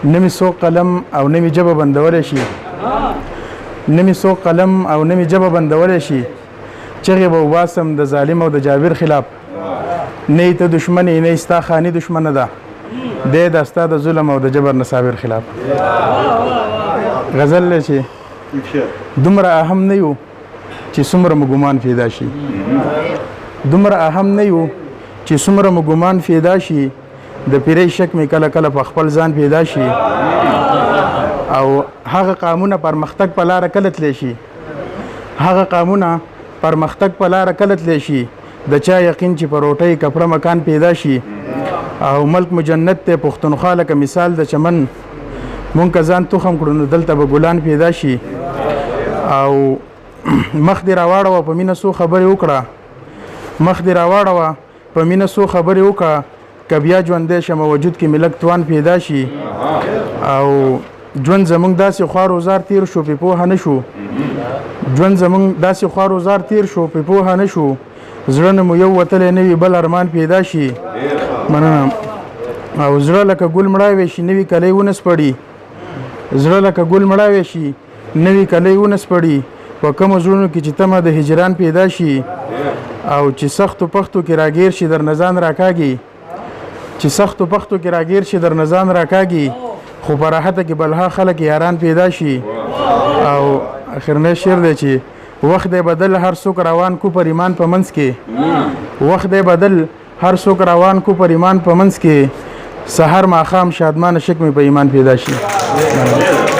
نمی سو قلم او نمی جبه بندول شي نمی سو قلم او نمی جبه بندول شي چغې به وباسم د ظالم او د جابر خلاف نه ته دشمن نه ستا خاني دشمن ده دی د ستا د ظلم او د جبر نه صابر خلاف غزل چې دومره اهم نه یو چې څومره مو ګمان پیدا شي دومره اهم نه یو چې څومره مو ګمان پیدا شي د پیرې شک مې کله کله په خپل ځان پیدا شي او هغه قامونه پرمختګ په لاره کله تلی شي هغه قامونه پرمختګ په لاره کله تلی شي د چا یقین چې په روټۍ کپړه مکان پیدا شي او ملک مجنت ته پښتونخوا لکه مثال د چمن مونږ که ځان تخم کړو نو دلته به ګلان پیدا شي او مخ دې راواړوه په مینه څو خبرې وکړه مخ دې راواړوه په مینه څو خبرې وکړه که بیا ژوندی شمه وجود کې ملک توان پیدا شي او ژوند زمونږ داسې خوار وزار تیر شو پې پوهه نه شو ژوند زمونږ داسې خوار وزار تیر شو پې پوهه نه شو زړه نه مو یو وتلی نه وي بل ارمان پیدا شي مننه او زړه لکه ګل مړاوی شي نوي کلی ونه سپړي زړه لکه ګل مړاوی شي نوي کلی ونه سپړي په کومو زړونو کې چې تمه د هجران پیدا شي او چې سختو پختو کې راګیر شي در نزان راکاږي چې سختو پختو کې راګیر شي در نزان راکاږي خو په راحته کې بلها خلک یاران پیدا شي او اخرنی شعر دی چې وخت دی بدل هر څوک روان کو پر ایمان په منځ کې وخت دی بدل هر څوک روان کو پر ایمان په منځ کې سحر ماښام شادمان شک مې په ایمان پیدا شي